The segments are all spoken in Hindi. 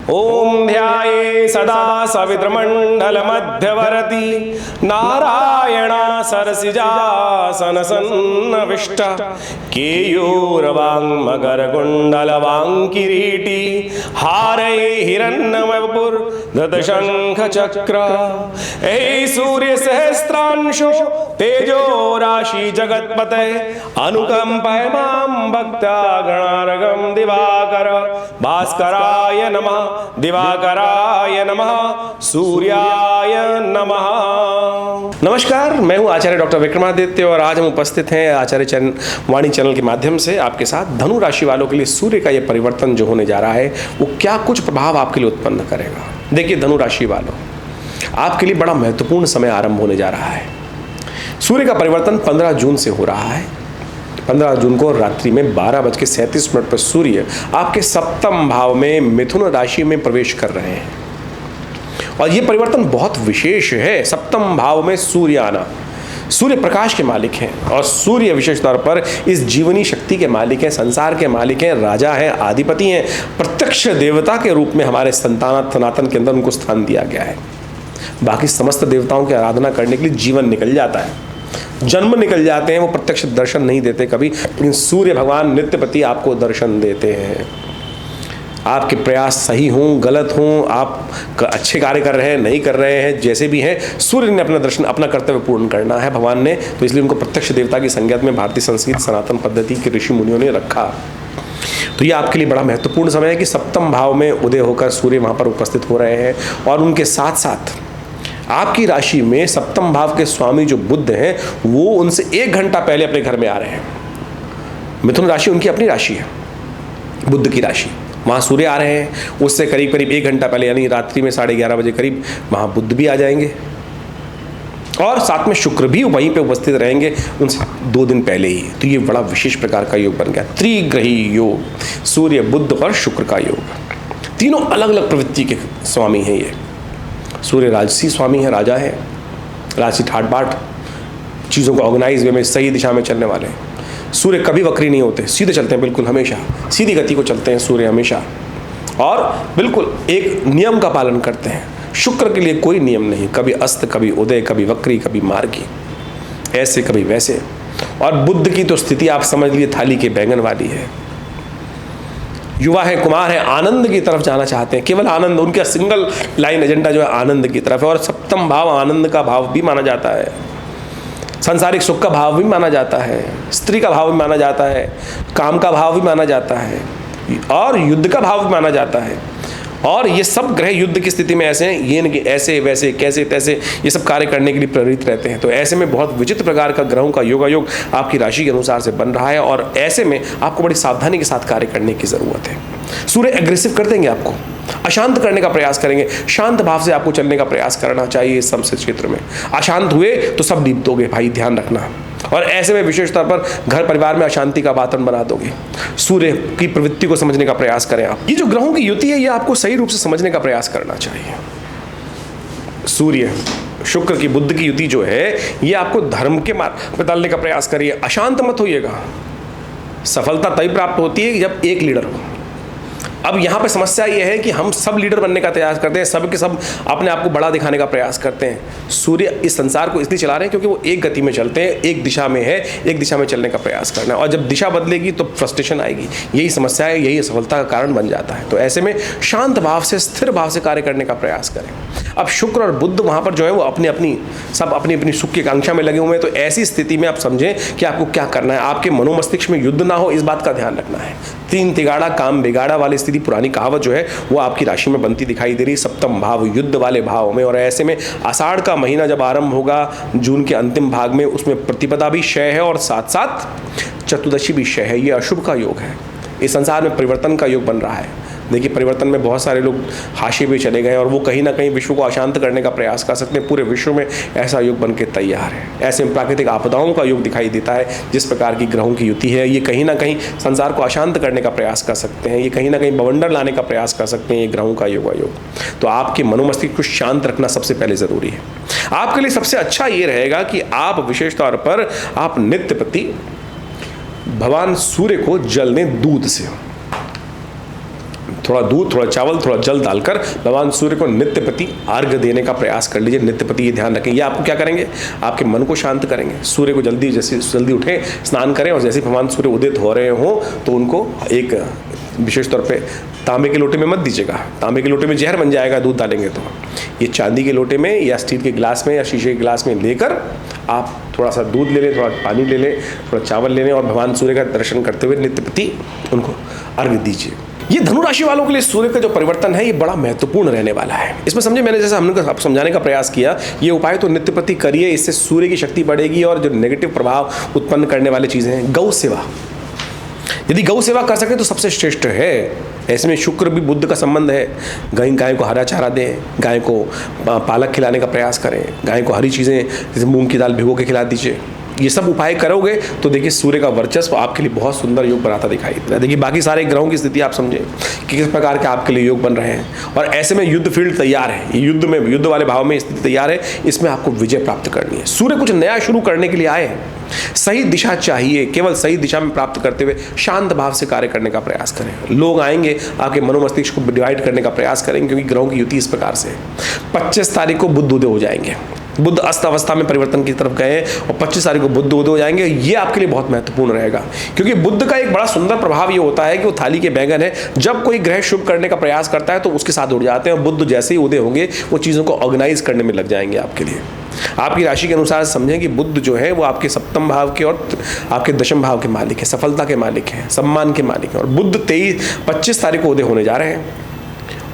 ओम ध्याये सदा सवित्रमंडल मध्यवर्ती नारायणा सरसिजासन सन्नविष्ट केयूरवांग मकर कुंडल वांग किरीटी हारे हिरण्यमपुर धत शंख चक्र ऐ सूर्य सहस्त्रांशो तेजो राशि जगतपते अनुकंपय मां भक्ता गणार्गम दिवाकर भास्कराय नमः दिवाकराय नमः सूर्याय नमः। नमस्कार, मैं हूं आचार्य डॉक्टर विक्रमादित्य और आज हम उपस्थित हैं आचार्य वाणी चैनल के माध्यम से आपके साथ धनु राशि वालों के लिए सूर्य का यह परिवर्तन जो होने जा रहा है वो क्या कुछ प्रभाव आपके लिए उत्पन्न करेगा। देखिए धनु राशि वालों, आपके लिए बड़ा महत्वपूर्ण समय आरंभ होने जा रहा है। सूर्य का परिवर्तन 15 जून से हो रहा है। 15 जून को रात्रि में 12:37 पर सूर्य आपके सप्तम भाव में मिथुन राशि में प्रवेश कर रहे हैं और यह परिवर्तन बहुत विशेष है। सप्तम भाव में सूर्य आना, सूर्य प्रकाश के मालिक हैं और सूर्य विशेष तौर पर इस जीवनी शक्ति के मालिक हैं, संसार के मालिक हैं, राजा हैं, आधिपति हैं, प्रत्यक्ष देवता के रूप में हमारे सनातन के अंदर उनको स्थान दिया गया है। बाकी समस्त देवताओं की आराधना करने के लिए जीवन निकल जाता है, जन्म निकल जाते हैं, वो प्रत्यक्ष दर्शन नहीं देते कभी, लेकिन सूर्य भगवान नित्यपति आपको दर्शन देते हैं। आपके प्रयास सही हों गलत हों, आप अच्छे कार्य कर रहे हैं नहीं कर रहे हैं, जैसे भी हैं, सूर्य ने अपना दर्शन अपना कर्तव्य पूर्ण करना है भगवान ने, तो इसलिए उनको प्रत्यक्ष देवता की संज्ञा में भारतीय संस्कृत सनातन पद्धति के ऋषि मुनियों ने रखा। तो ये आपके लिए बड़ा महत्वपूर्ण समय है कि सप्तम भाव में उदय होकर सूर्य वहाँ पर उपस्थित हो रहे हैं और उनके साथ साथ आपकी राशि में सप्तम भाव के स्वामी जो बुध हैं वो उनसे 1 घंटा पहले अपने घर में आ रहे हैं। मिथुन राशि उनकी अपनी राशि है, बुध की राशि, वहाँ सूर्य आ रहे हैं, उससे करीब करीब 1 घंटा पहले यानी रात्रि में 11:30 बजे करीब वहाँ बुध भी आ जाएंगे और साथ में शुक्र भी वहीं पे उपस्थित रहेंगे उनसे 2 दिन पहले ही। तो ये बड़ा विशेष प्रकार का योग बन गया, त्रिग्रही योग, सूर्य बुध और शुक्र का योग। तीनों अलग अलग प्रवृत्ति के स्वामी हैं ये। सूर्य राजसी स्वामी है, राजा है, राजसी ठाट बाट, चीज़ों को ऑर्गेनाइज वे में सही दिशा में चलने वाले हैं। सूर्य कभी वक्री नहीं होते, सीधे चलते हैं, बिल्कुल हमेशा सीधी गति को चलते हैं सूर्य हमेशा, और बिल्कुल एक नियम का पालन करते हैं। शुक्र के लिए कोई नियम नहीं, कभी अस्त कभी उदय, कभी वक्री कभी मार्गी, ऐसे कभी वैसे। और बुध की तो स्थिति आप समझ लिए थाली के बैंगन वाली है। युवा है, कुमार है, आनंद की तरफ जाना चाहते हैं, केवल आनंद, उनका सिंगल लाइन एजेंडा जो है आनंद की तरफ है। और सप्तम भाव आनंद का भाव भी माना जाता है, सांसारिक सुख का भाव भी माना जाता है, स्त्री का भाव भी माना जाता है, काम का भाव भी माना जाता है और युद्ध का भाव भी माना जाता है। और ये सब ग्रह युद्ध की स्थिति में ऐसे हैं, ये नहीं कि ऐसे वैसे कैसे तैसे ये सब कार्य करने के लिए प्रेरित रहते हैं। तो ऐसे में बहुत विचित्र प्रकार का ग्रहों का योगायोग आपकी राशि के अनुसार से बन रहा है और ऐसे में आपको बड़ी सावधानी के साथ कार्य करने की ज़रूरत है। सूर्य एग्रेसिव कर देंगे, आपको अशांत करने का प्रयास करेंगे, शांत भाव से आपको चलने का प्रयास करना चाहिए इस समस्त क्षेत्र में। अशांत हुए तो सब डीप दोगे भाई, ध्यान रखना। और ऐसे में विशेष तौर पर घर परिवार में अशांति का वातावरण बना दोगे। सूर्य की प्रवृत्ति को समझने का प्रयास करें आप। ये जो ग्रहों की युति है ये आपको सही रूप से समझने का प्रयास करना चाहिए। सूर्य शुक्र की बुध की युति जो है ये आपको धर्म के मार्ग पर डालने का प्रयास करिए। अशांत मत होइएगा। सफलता तभी प्राप्त होती है जब एक लीडर हो। अब यहाँ पे समस्या ये है कि हम सब लीडर बनने का प्रयास करते हैं, सब के सब अपने आप को बड़ा दिखाने का प्रयास करते हैं। सूर्य इस संसार को इसलिए चला रहे हैं क्योंकि वो एक गति में चलते हैं, एक दिशा में है, एक दिशा में चलने का प्रयास करना है। और जब दिशा बदलेगी तो फ्रस्ट्रेशन आएगी, यही समस्या है, यही सफलता का कारण बन जाता है। तो ऐसे में शांत भाव से स्थिर भाव से कार्य करने का प्रयास करें। अब शुक्र और बुध वहाँ पर जो है वो अपनी अपनी सुख की आकांक्षा में लगे हुए हैं। तो ऐसी स्थिति में आप समझें कि आपको क्या करना है। आपके मनोमस्तिष्क में युद्ध ना हो इस बात का ध्यान रखना है। 3 तिगाड़ा काम बिगाड़ा वाली स्थिति, पुरानी कहावत जो है वो आपकी राशि में बनती दिखाई दे रही, सप्तम भाव युद्ध वाले भाव में। और ऐसे में आषाढ़ का महीना जब आरंभ होगा जून के अंतिम भाग में, उसमें प्रतिपदा भी क्षय है और साथ साथ चतुर्दशी भी क्षय है। ये अशुभ का योग है। इस संसार में परिवर्तन का योग बन रहा है। देखिए परिवर्तन में बहुत सारे लोग हाशिए पे चले गए और वो कहीं ना कहीं विश्व को अशांत करने का प्रयास कर सकते हैं। पूरे विश्व में ऐसा योग बन के तैयार है। ऐसे में प्राकृतिक आपदाओं का योग दिखाई देता है। जिस प्रकार की ग्रहों की युति है ये कहीं ना कहीं संसार को अशांत करने का प्रयास कर सकते हैं। ये कहीं ना कहीं बवंडर लाने का प्रयास कर सकते हैं ये ग्रहों का योग। तो आपके मनोमस्तिष्क को शांत रखना सबसे पहले ज़रूरी है। आपके लिए सबसे अच्छा ये रहेगा कि आप विशेष तौर पर आप नित्य प्रति भगवान सूर्य को जल दें दूध से। थोड़ा दूध, थोड़ा चावल, थोड़ा जल डालकर भगवान सूर्य को नित्य प्रति अर्घ्य देने का प्रयास कर लीजिए। नित्य प्रति ये ध्यान रखें, ये आपको क्या करेंगे, आपके मन को शांत करेंगे। सूर्य को जल्दी जल्दी उठें, स्नान करें, और जैसे भगवान सूर्य उदित हो रहे हों तो उनको एक विशेष तौर पे तांबे के लोटे में मत दीजिएगा, तांबे के लोटे में जहर बन जाएगा दूध डालेंगे तो। ये चांदी के लोटे में या स्टील के गिलास में या शीशे के गिलास में लेकर आप थोड़ा सा दूध ले लें, थोड़ा पानी ले लें, थोड़ा चावल ले लें, और भगवान सूर्य का दर्शन करते हुए नित्य प्रति उनको अर्घ्य दीजिए। ये धनु राशि वालों के लिए सूर्य का जो परिवर्तन है ये बड़ा महत्वपूर्ण रहने वाला है। इसमें समझे, मैंने जैसे हमने आपको समझाने का प्रयास किया, ये उपाय तो नित्य प्रति करिए, इससे सूर्य की शक्ति बढ़ेगी और जो नेगेटिव प्रभाव उत्पन्न करने वाली चीज़ें हैं, गौ सेवा, यदि गौ सेवा कर सके तो सबसे श्रेष्ठ है। ऐसे में शुक्र भी बुध का संबंध है। गाय को हरा चारा दें, गाय को पालक खिलाने का प्रयास करें, गाय को हरी चीज़ें जैसे मूंग की दाल भिगो के खिला दीजिए। ये सब उपाय करोगे तो देखिए सूर्य का वर्चस्व आपके लिए बहुत सुंदर योग बनाता दिखाई देता है। देखिए बाकी सारे ग्रहों की स्थिति आप समझें कि किस प्रकार के आपके लिए योग बन रहे हैं, और ऐसे में युद्ध फील्ड तैयार है, युद्ध वाले भाव में स्थिति तैयार है, इसमें आपको विजय प्राप्त करनी है। सूर्य कुछ नया शुरू करने के लिए आए हैं, सही दिशा चाहिए, केवल सही दिशा में प्राप्त करते हुए शांत भाव से कार्य करने का प्रयास करें। लोग आएंगे आपके मनोमस्तिष्क को डिवाइड करने का प्रयास करेंगे, क्योंकि ग्रहों की युति इस प्रकार से 25 तारीख को बुध उदय हो जाएंगे, बुध अस्त अवस्था में परिवर्तन की तरफ गए और 25 तारीख को बुध उदय हो जाएंगे। ये आपके लिए बहुत महत्वपूर्ण रहेगा, क्योंकि बुध का एक बड़ा सुंदर प्रभाव ये होता है कि वो थाली के बैंगन है, जब कोई ग्रह शुभ करने का प्रयास करता है तो उसके साथ उड़ जाते हैं, और बुध जैसे ही उदय होंगे वो चीज़ों को ऑर्गेनाइज करने में लग जाएंगे आपके लिए। आपकी राशि के अनुसार समझें कि बुध जो है वो आपके सप्तम भाव के और आपके दशम भाव के मालिक है, सफलता के मालिक हैं, सम्मान के मालिक हैं, और बुध 25 तारीख को उदय होने जा रहे हैं,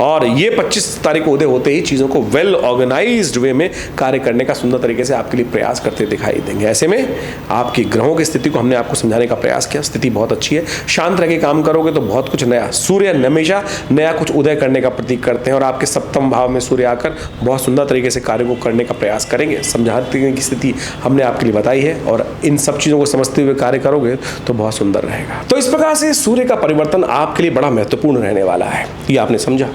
और ये 25 तारीख को उदय होते ही चीज़ों को वेल ऑर्गेनाइज्ड वे में कार्य करने का सुंदर तरीके से आपके लिए प्रयास करते दिखाई देंगे। ऐसे में आपकी ग्रहों की स्थिति को हमने आपको समझाने का प्रयास किया, स्थिति बहुत अच्छी है। शांत रह के काम करोगे तो बहुत कुछ नया, सूर्य हमेशा नया कुछ उदय करने का प्रतीक करते हैं, और आपके सप्तम भाव में सूर्य आकर बहुत सुंदर तरीके से कार्य को करने का प्रयास करेंगे। समझाने की स्थिति हमने आपके लिए बताई है, और इन सब चीज़ों को समझते हुए कार्य करोगे तो बहुत सुंदर रहेगा। तो इस प्रकार से सूर्य का परिवर्तन आपके लिए बड़ा महत्वपूर्ण रहने वाला है, ये आपने समझा।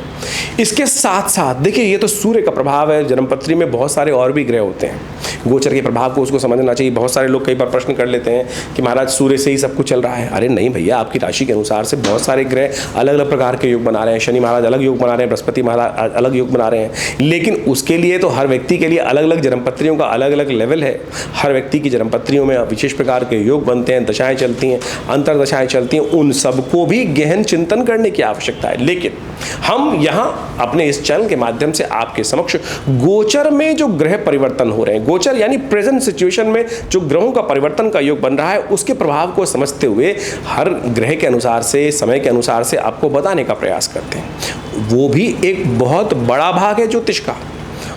इसके साथ साथ देखिए, ये तो सूर्य का प्रभाव है, जन्मपत्री में बहुत सारे और भी ग्रह होते हैं, गोचर के प्रभाव को उसको समझना चाहिए। बहुत सारे लोग कई बार प्रश्न कर लेते हैं कि महाराज सूर्य से ही सब कुछ चल रहा है। अरे नहीं भैया, आपकी राशि के अनुसार से बहुत सारे ग्रह अलग अलग प्रकार के योग बना रहे हैं। शनि महाराज अलग योग बना रहे हैं, बृहस्पति महाराज अलग योग बना रहे हैं, लेकिन उसके लिए तो हर व्यक्ति के लिए अलग अलग जन्मपत्रियों का अलग अलग लेवल है। हर व्यक्ति की जन्मपत्रियों में विशेष प्रकार के योग बनते हैं, दशाएं चलती हैं, अंतरदशाएं चलती हैं, उन सबको भी गहन चिंतन करने की आवश्यकता है। लेकिन हम यहाँ अपने इस चैनल के माध्यम से आपके समक्ष गोचर में जो ग्रह परिवर्तन हो रहे हैं, गोचर यानी प्रेजेंट सिचुएशन में जो ग्रहों का परिवर्तन का योग बन रहा है, उसके प्रभाव को समझते हुए हर ग्रह के अनुसार से, समय के अनुसार से आपको बताने का प्रयास करते हैं। वो भी एक बहुत बड़ा भाग है ज्योतिष का,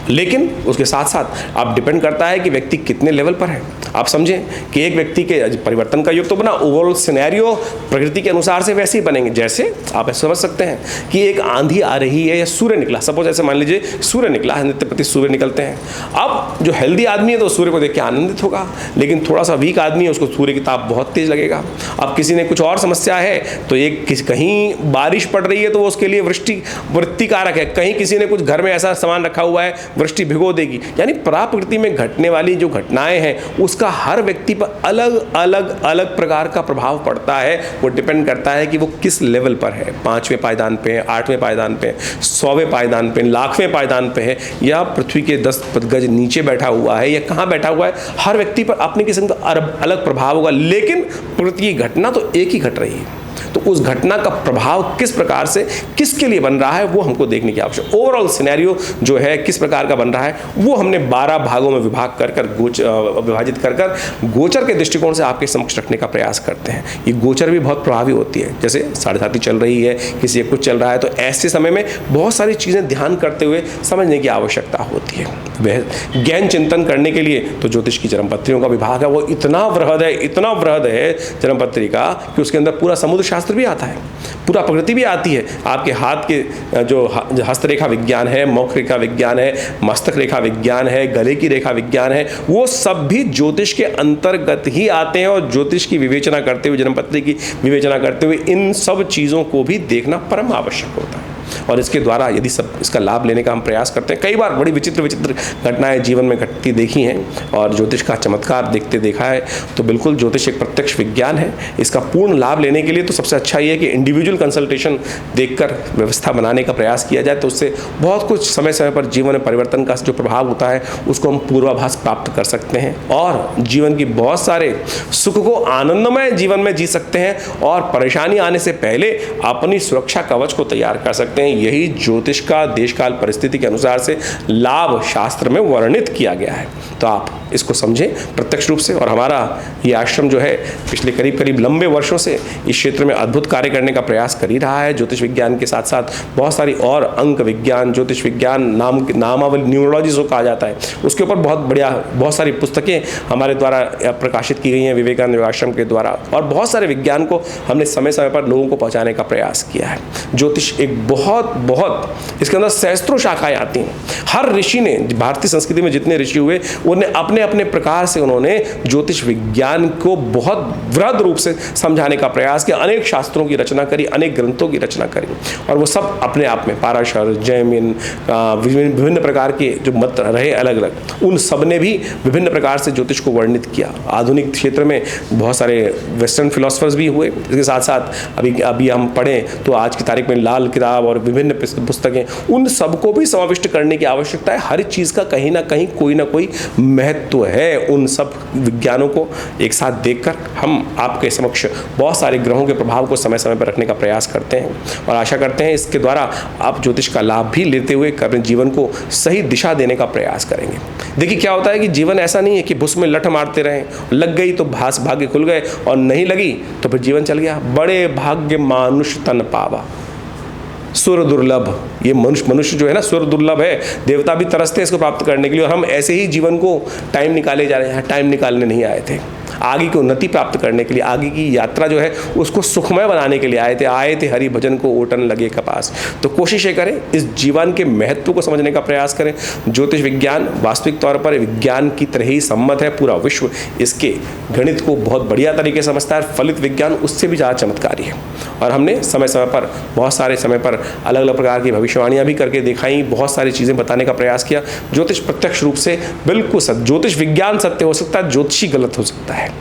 लेकिन उसके साथ साथ आप डिपेंड करता है कि व्यक्ति कितने लेवल पर है। आप समझें कि एक व्यक्ति के परिवर्तन का योग तो बना, ओवरऑल सिनेरियो प्रकृति के अनुसार से वैसे ही बनेंगे। जैसे आप समझ सकते हैं कि एक आंधी आ रही है या सूर्य निकला, सपोज ऐसे मान लीजिए सूर्य निकला है, नित्य प्रति सूर्य निकलते हैं। अब जो हेल्दी आदमी है तो सूर्य को देख के आनंदित होगा, लेकिन थोड़ा सा वीक आदमी है उसको सूर्य की ताप बहुत तेज लगेगा। अब किसी ने कुछ और समस्या है तो एक कहीं बारिश पड़ रही है तो उसके लिए वृत्तिकारक है, कहीं किसी ने कुछ घर में ऐसा सामान रखा हुआ है वृष्टि भिगो देगी। यानी प्रकृति में घटने वाली जो घटनाएं हैं उसका हर व्यक्ति पर अलग अलग अलग प्रकार का प्रभाव पड़ता है। वो डिपेंड करता है कि वो किस लेवल पर है, 5वें पायदान पे, 8वें पायदान पे, 100वें पायदान पे, लाखवें पायदान पे है, या पृथ्वी के 10 गज नीचे बैठा हुआ है, या कहाँ बैठा हुआ है। हर व्यक्ति पर अपने किस्म का अलग प्रभाव होगा, लेकिन प्रकृति की घटना तो एक ही घट रही है। तो उस घटना का प्रभाव किस प्रकार से किसके लिए बन रहा है वो हमको देखने की आवश्यकता। ओवरऑल सिनेरियो जो है किस प्रकार का बन रहा है वो हमने 12 भागों में विभाजित कर गोचर के दृष्टिकोण से आपके समक्ष रखने का प्रयास करते हैं। ये गोचर भी बहुत प्रभावी होती है, जैसे 7.5 चल रही है, किसी एक कुछ चल रहा है, तो ऐसे समय में बहुत सारी चीज़ें ध्यान करते हुए समझने की आवश्यकता होती है। वह ज्ञान चिंतन करने के लिए तो ज्योतिष की जन्मपत्रियों का विभाग है, वो इतना वृहद है जन्मपत्री का कि उसके अंदर पूरा समुद्र शास्त्र भी आता है, पूरा प्रकृति भी आती है। आपके हाथ के जो हस्तरेखा विज्ञान है, मौख रेखा विज्ञान है, मस्तक रेखा विज्ञान है, गले की रेखा विज्ञान है, वो सब भी ज्योतिष के अंतर्गत ही आते हैं। और ज्योतिष की विवेचना करते हुए, जन्मपत्री की विवेचना करते हुए इन सब चीज़ों को भी देखना परम आवश्यक होता है। और इसके द्वारा यदि सब इसका लाभ लेने का हम प्रयास करते हैं, कई बार बड़ी विचित्र विचित्र घटनाएं जीवन में घटती देखी हैं और ज्योतिष का चमत्कार देखा है, तो बिल्कुल ज्योतिष एक प्रत्यक्ष विज्ञान है। इसका पूर्ण लाभ लेने के लिए तो सबसे अच्छा ये है कि इंडिविजुअल कंसल्टेशन देखकर व्यवस्था बनाने का प्रयास किया जाए, तो उससे बहुत कुछ समय समय पर जीवन में परिवर्तन का जो प्रभाव होता है उसको हम पूर्वाभास प्राप्त कर सकते हैं और जीवन की बहुत सारे सुख को आनंदमय जीवन में जी सकते हैं और परेशानी आने से पहले अपनी सुरक्षा कवच को तैयार कर सकते हैं। यही ज्योतिष का देशकाल परिस्थिति के अनुसार से लाभ शास्त्र में वर्णित किया गया है। तो आप इसको समझें प्रत्यक्ष रूप से। और हमारा ये आश्रम जो है पिछले करीब लंबे वर्षों से इस क्षेत्र में अद्भुत कार्य करने का प्रयास कर ही रहा है। ज्योतिष विज्ञान के साथ साथ बहुत सारी और अंक विज्ञान, ज्योतिष विज्ञान नामावली, न्यूमरोलॉजी जो कहा जाता है, उसके ऊपर बहुत सारी पुस्तकें हमारे द्वारा प्रकाशित की गई हैं विवेकानंद योगाश्रम के द्वारा, और बहुत सारे विज्ञान को हमने समय समय पर लोगों को पहुंचाने का प्रयास किया है। ज्योतिष एक बहुत इसके अंदर सहस्त्रों शाखाएं आती हैं। हर ऋषि ने, भारतीय संस्कृति में जितने ऋषि हुए, उन्हें अपने अपने प्रकार से उन्होंने ज्योतिष विज्ञान को बहुत वृहद रूप से समझाने का प्रयास किया। अनेक शास्त्रों की रचना करी, अनेक ग्रंथों की रचना करी, और वो सब अपने आप में पाराशर, जैमिन, विभिन्न प्रकार के जो मत रहे अलग अलग, उन सब ने भी विभिन्न प्रकार से ज्योतिष को वर्णित किया। आधुनिक क्षेत्र में बहुत सारे वेस्टर्न फिलोसफर्स भी हुए। इसके साथ साथ अभी हम पढ़ें तो आज की तारीख में लाल किताब और विभिन्न पुस्तकें, उन सबको भी समाविष्ट करने की आवश्यकता है। हर चीज़ का कहीं ना कहीं कोई ना कोई महत्व है। उन सब विज्ञानों को एक साथ देखकर हम आपके समक्ष बहुत सारे ग्रहों के प्रभाव को समय समय पर रखने का प्रयास करते हैं और आशा करते हैं इसके द्वारा आप ज्योतिष का लाभ भी लेते हुए अपने जीवन को सही दिशा देने का प्रयास करेंगे। देखिए क्या होता है कि जीवन ऐसा नहीं है कि भुस में लठ मारते रहें, लग गई तो भाग्य खुल गए और नहीं लगी तो फिर जीवन चल गया। बड़े भाग्य मानुष तन पावा, सुर दुर्लभ। ये मनुष्य जो है ना, सुर दुर्लभ है, देवता भी तरसते हैं इसको प्राप्त करने के लिए, और हम ऐसे ही जीवन को टाइम निकाले जा रहे हैं। टाइम निकालने नहीं आए थे, आगे की उन्नति प्राप्त करने के लिए, आगे की यात्रा जो है उसको सुखमय बनाने के लिए आए थे हरि भजन को ओटन लगे कपास। तो कोशिश ये करें, इस जीवन के महत्व को समझने का प्रयास करें। ज्योतिष विज्ञान वास्तविक तौर पर विज्ञान की तरह ही सम्मत है। पूरा विश्व इसके गणित को बहुत बढ़िया तरीके से समझता है। फलित विज्ञान उससे भी ज़्यादा चमत्कारी है। और हमने समय समय पर बहुत सारे समय पर अलग अलग प्रकार की भविष्यवाणियाँ भी करके दिखाई, बहुत सारी चीज़ें बताने का प्रयास किया। ज्योतिष प्रत्यक्ष रूप से बिल्कुल सत्य, ज्योतिष विज्ञान सत्य हो सकता है, ज्योतिषी गलत हो सकता है।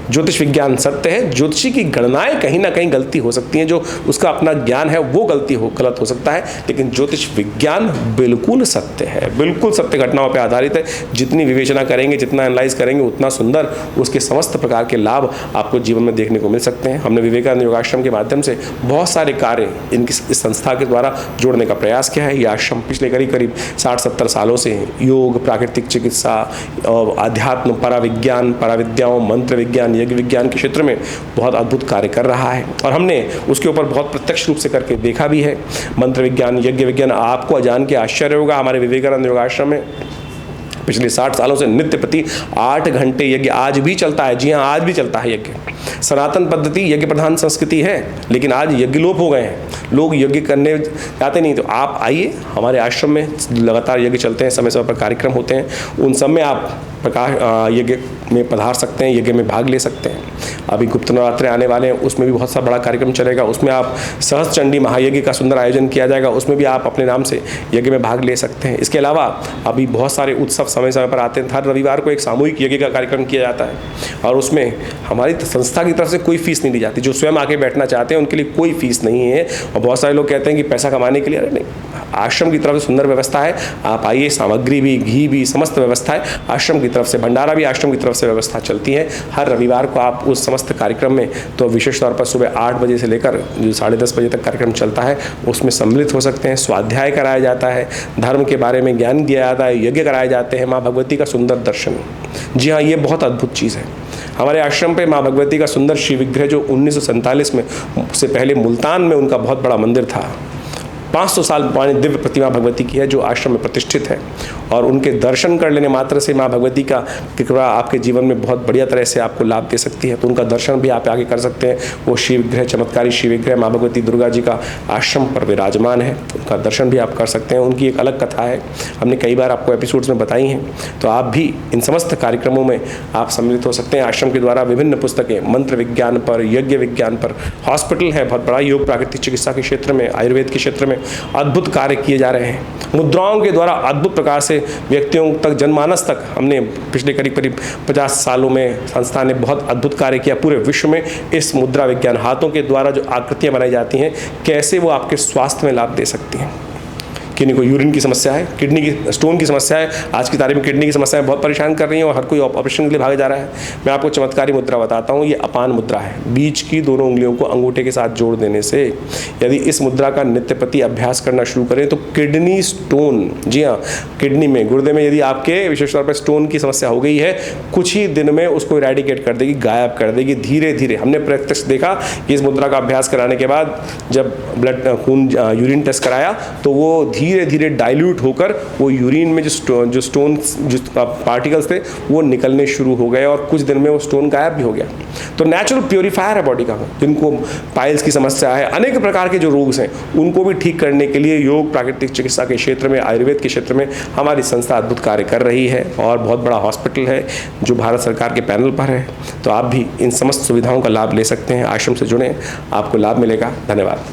ज्योतिष विज्ञान सत्य है, ज्योतिषी की गणनाएं कहीं ना कहीं गलती हो सकती हैं, जो उसका अपना ज्ञान है वो गलत हो सकता है, लेकिन ज्योतिष विज्ञान बिल्कुल सत्य है, बिल्कुल सत्य घटनाओं पर आधारित है। जितनी विवेचना करेंगे, जितना एनालाइज करेंगे, उतना सुंदर उसके समस्त प्रकार के लाभ आपको जीवन में देखने को मिल सकते हैं। हमने विवेकानंद योगाश्रम के माध्यम से बहुत सारे कार्य इस संस्था के द्वारा जोड़ने का प्रयास किया है। ये आश्रम पिछले करीब 60-70 सालों से योग, प्राकृतिक चिकित्सा, आध्यात्म, पराविज्ञान, पराविद्याओं, मंत्र विज्ञान, यज्ञ विज्ञान के क्षेत्र में बहुत अद्भुत कार्य कर रहा है, और हमने उसके ऊपर बहुत प्रत्यक्ष रूप से करके देखा भी है। मंत्र विज्ञान, यज्ञ विज्ञान, आपको जान के आश्चर्य होगा, हमारे विवेकानंद योगाश्रम में पिछले 60 सालों से नित्य प्रति 8 घंटे यज्ञ आज भी चलता है। जी हाँ, आज भी चलता है यज्ञ। सनातन पद्धति यज्ञ प्रधान संस्कृति है, लेकिन आज यज्ञ लोप हो गए हैं, लोग यज्ञ करने जाते नहीं। तो आप आइए, हमारे आश्रम में लगातार यज्ञ चलते हैं, समय समय पर कार्यक्रम होते हैं, उन सब में आप यज्ञ में पधार सकते हैं, यज्ञ में भाग ले सकते हैं। अभी गुप्त नवरात्रे आने वाले हैं, उसमें भी बहुत सा बड़ा कार्यक्रम चलेगा। उसमें आप सहस्त्र चंडी महायज्ञ का सुंदर आयोजन किया जाएगा, उसमें भी आप अपने नाम से यज्ञ में भाग ले सकते हैं। इसके अलावा अभी बहुत सारे उत्सव समय समय पर आते हैं। हर रविवार को एक सामूहिक यज्ञ का कार्यक्रम किया जाता है, और उसमें हमारी संस्था की तरफ से कोई फीस नहीं दी जाती। जो स्वयं आके बैठना चाहते हैं उनके लिए कोई फीस नहीं है। और बहुत सारे लोग कहते हैं कि पैसा कमाने के लिए, अरे नहीं, आश्रम की तरफ से सुंदर व्यवस्था है। आप आइए, सामग्री भी, घी भी, समस्त व्यवस्था है आश्रम की तरफ से। भंडारा भी आश्रम की तरफ से व्यवस्था चलती है। हर रविवार को आप उस समस्त कार्यक्रम में, तो विशेष तौर पर सुबह 8 बजे से लेकर जो 10:30 बजे तक कार्यक्रम चलता है, उसमें सम्मिलित हो सकते हैं। स्वाध्याय कराया जाता है, धर्म के बारे में ज्ञान दिया जाता है, यज्ञ कराए जाते हैं, माँ भगवती का सुंदर दर्शन। जी हाँ, ये बहुत अद्भुत चीज़ है। हमारे आश्रम पे माँ भगवती का सुंदर श्री विग्रह, जो 1947 में से पहले मुल्तान में उनका बहुत बड़ा मंदिर था, 500 साल पुरानी दिव्य प्रतिमा भगवती की है, जो आश्रम में प्रतिष्ठित है। और उनके दर्शन कर लेने मात्र से माँ भगवती का कृपा आपके जीवन में बहुत बढ़िया तरह से आपको लाभ दे सकती है। तो उनका दर्शन भी आप आगे कर सकते हैं। वो शिव विग्रह, चमत्कारी शिव विग्रह माँ भगवती दुर्गा जी का आश्रम पर विराजमान है, उनका दर्शन भी आप कर सकते हैं। उनकी एक अलग कथा है, हमने कई बार आपको एपिसोड्स में बताई हैं। तो आप भी इन समस्त कार्यक्रमों में आप सम्मिलित हो सकते हैं। आश्रम के द्वारा विभिन्न पुस्तकें मंत्र विज्ञान पर, यज्ञ विज्ञान पर, हॉस्पिटल है बहुत बड़ा, योग प्राकृतिक चिकित्सा के क्षेत्र में, आयुर्वेद के क्षेत्र में अद्भुत कार्य किए जा रहे हैं। मुद्राओं के द्वारा अद्भुत प्रकार से व्यक्तियों तक, जनमानस तक हमने पिछले करीब 50 सालों में संस्था ने बहुत अद्भुत कार्य किया। पूरे विश्व में इस मुद्रा विज्ञान, हाथों के द्वारा जो आकृतियां बनाई जाती हैं, कैसे वो आपके स्वास्थ्य में लाभ दे सकती हैं। किन्हीं को यूरिन की समस्या है, किडनी की स्टोन की समस्या है, आज की तारीख में किडनी की समस्याएं बहुत परेशान कर रही हैं और हर कोई ऑपरेशन के लिए भागे जा रहा है। मैं आपको चमत्कारी मुद्रा बताता हूँ, ये अपान मुद्रा है। बीच की दोनों उंगलियों को अंगूठे के साथ जोड़ देने से यदि इस मुद्रा का नित्य प्रति अभ्यास करना शुरू करें तो किडनी स्टोन, जी हाँ, किडनी में, गुर्दे में यदि आपके विशेष तौर पर स्टोन की समस्या हो गई है, कुछ ही दिन में उसको इरेडिकेट कर देगी, गायब कर देगी धीरे धीरे। हमने प्रत्यक्ष देखा कि इस मुद्रा का अभ्यास कराने के बाद जब ब्लड खून यूरिन टेस्ट कराया तो वो धीरे धीरे डाइल्यूट होकर वो यूरिन में जो स्टोन जो पार्टिकल्स थे वो निकलने शुरू हो गए और कुछ दिन में वो स्टोन गायब भी हो गया। तो नेचुरल प्योरीफायर है बॉडी का। जिनको पाइल्स की समस्या है, अनेक प्रकार के जो रोग हैं, उनको भी ठीक करने के लिए योग प्राकृतिक चिकित्सा के क्षेत्र में, आयुर्वेद के क्षेत्र में हमारी संस्था अद्भुत कार्य कर रही है और बहुत बड़ा हॉस्पिटल है जो भारत सरकार के पैनल पर है। तो आप भी इन समस्त सुविधाओं का लाभ ले सकते हैं। आश्रम से जुड़ें, आपको लाभ मिलेगा। धन्यवाद।